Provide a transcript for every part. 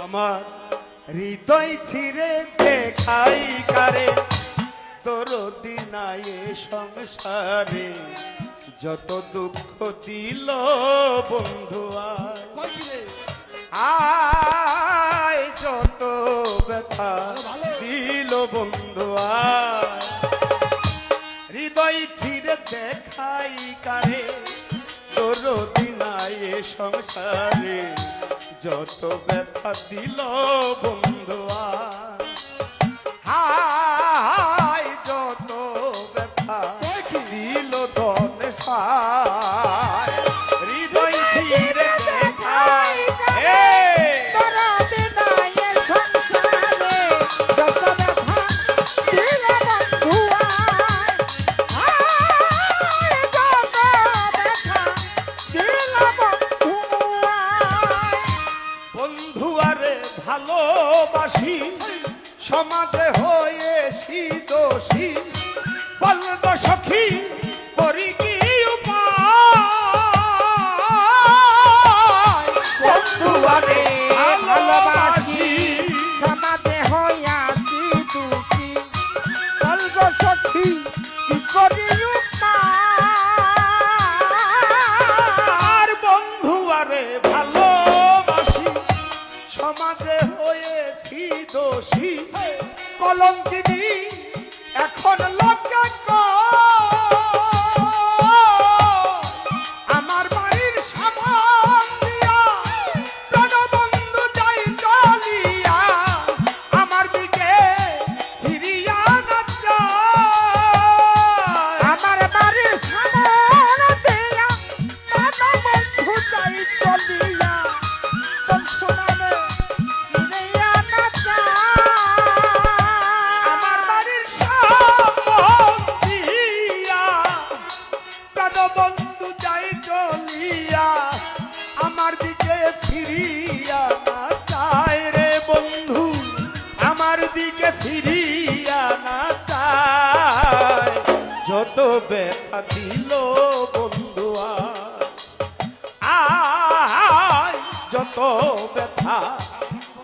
আমার হৃদয় ছিঁড়ে দেখাই কারে দরদি নাই এ সংসারে যত দুঃখ দিল বন্ধু আয় যত ব্যথা দিল বন্ধু আয় হৃদয় ছিঁড়ে দেখাই কারে দরদি নাই এ সংসারে যত ব্যথা দিল বন্ধু আয় যত ব্যথা দিল ধন সায় হৃদয় ছিঁড়ে দেখাই ভালোবাসি সমাজে হয়েছি দোষী বলব সখী করি কি উপায় বন্ধু আরে ভালোবাসি সমাজে হইয়াছি দোষী বলব সখী কি করি আর বন্ধু আরে ভালোবাসি সমাজে হয়েছি দোষী কলঙ্কিনী এখন লজ্জা আমার বাড়ির সামন দিয়া প্রাণবন্ধু যাই চলিয়া আমার দিকে ফিরিয়া না যায় আমার বাড়ির সামন দিয়া প্রাণবন্ধু যাই চলিয়া বন্ধু যাই চলিয়া আমার দিকে ফিরিয়া না চায় রে বন্ধু আমার দিকে ফিরিয়া না চায় যত ব্যথা দিল বন্ধু আয় যত ব্যথা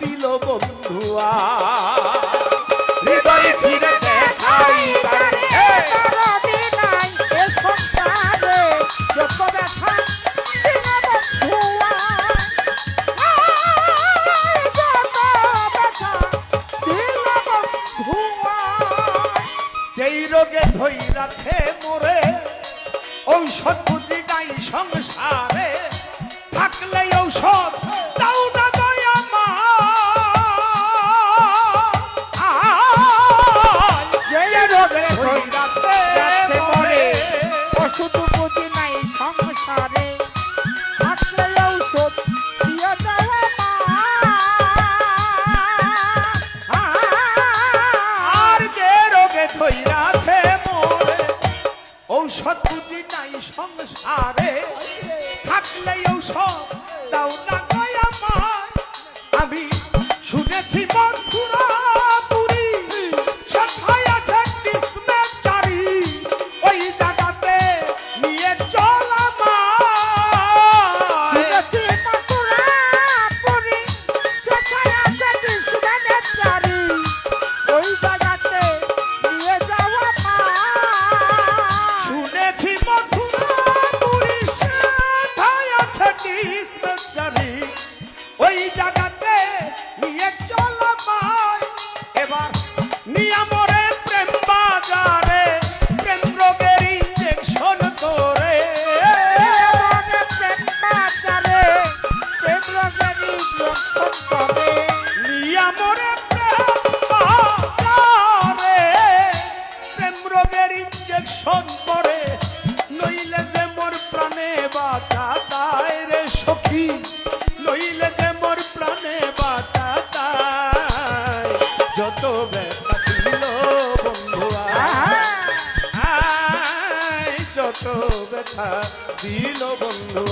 দিল বন্ধু হৃদয় ছিঁড়ে দেখাই যেই রোগে ধইরাছে মোরে ঔষধ বুঝি নাই সংসারে থাকলে ঔষধ তাও না দয়া মা যেই রোগে ধইরাছে মোরে ওষুধ বুঝি নাই সংসারে থাকলে ঔষধ দিয়ে দেওয়া আর যে রোগে ধইরাছে মোরে ঔষধ বুঝি নাই সংসারে থাকলে ঔষধ দাও না দয়া মা আমি শুনেছি মথুরা পুরী সথায় আছে ডিসপেন্সারি ওই জায়গাতে নিয়ে চল শুনেছি মথুরা পুরী সথায় আছে ডিসপেন্সারি ওই জায়গাতে নিয়ে চল এবার নিয়মরে প্রেম বাজারে প্রেম রোগের ইঞ্জেকশন করে নিয়মরে প্রেম বাজারে প্রেম রোগের ইঞ্জেকশন করে নইলে যে মোর প্রাণে বাঁচা তাই রে সখী নইলে যে মোর প্রাণে বাঁচা তাই যত ব্যথা দিল বন্ধু আয় যত ব্যথা দিল বন্ধু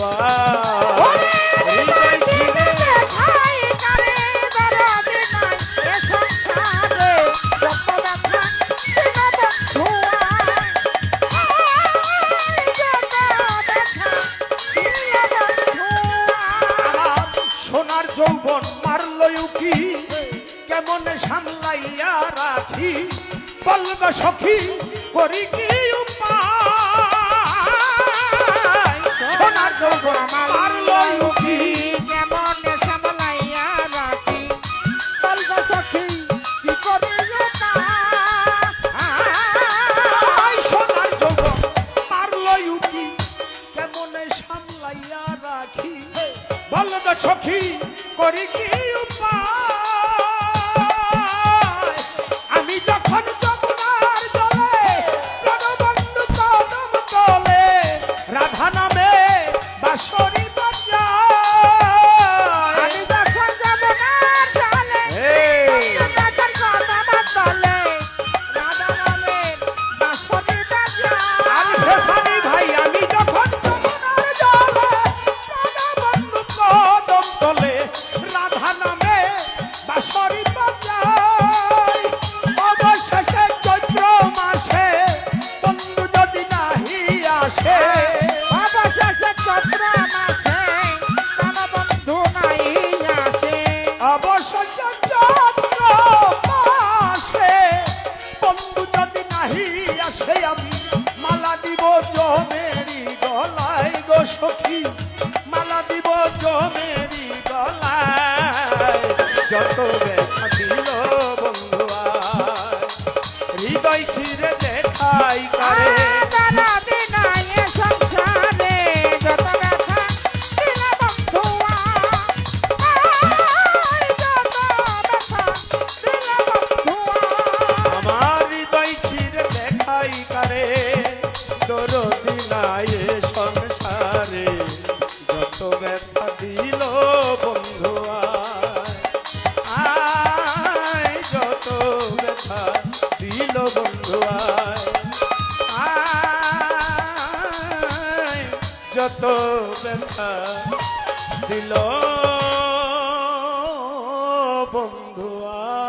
যৌবন মারলই উকি কেমন সামলাইয়া রাখি বলগ সখী করি কি উপায় সোনার যৌবন আমার লয় উকি কেমন সামলাইয়া রাখি বলব সখী কি করি সোনার যৌবন মারলো উকি কেমন সামলাইয়া রাখি বলগ সখী করি কি উপায় আমি যখন যমুনার জলে প্রাণবন্ধু কদম তলে রাধা নামে বাঁশরি বাজায় আমি যখন যাব না চলে এই যখন কদম তলে রাধা নামের বাঁশরি বাজায় আর ভেসানি ভাই আমি যখন যমুনার জলে প্রাণবন্ধু কদম তলে রাধা নামে বাঁশরি বাজায় অবশেষে চৈত্র মাসে বন্ধু যদি নাহি আসে অবশেষে চৈত্র মাসে প্রাণবন্ধু নাই আসে অবশেষে চৈত্র মাসে বন্ধু যদি নাহি আসে আমি মালা দিব জমেরি গলায় গো সখী মালা দিব জমেরি গলায় যত ব্যথা দিল বন্ধু আয় হৃদয় ছিঁড়ে দেখাই কারে দাদা দিনাই সংসারে যত ব্যথা দিল বন্ধুয়া যত ব্যথা দিল বন্ধুয়া আমার হৃদয় ছিঁড়ে দেখাই কারে দরদি নাই এ সংসারে যত ব্যথা দিল বন্ধু আয় যত ব্যথা দিল বন্ধু আয় যত ব্যথা দিল বন্ধু আয়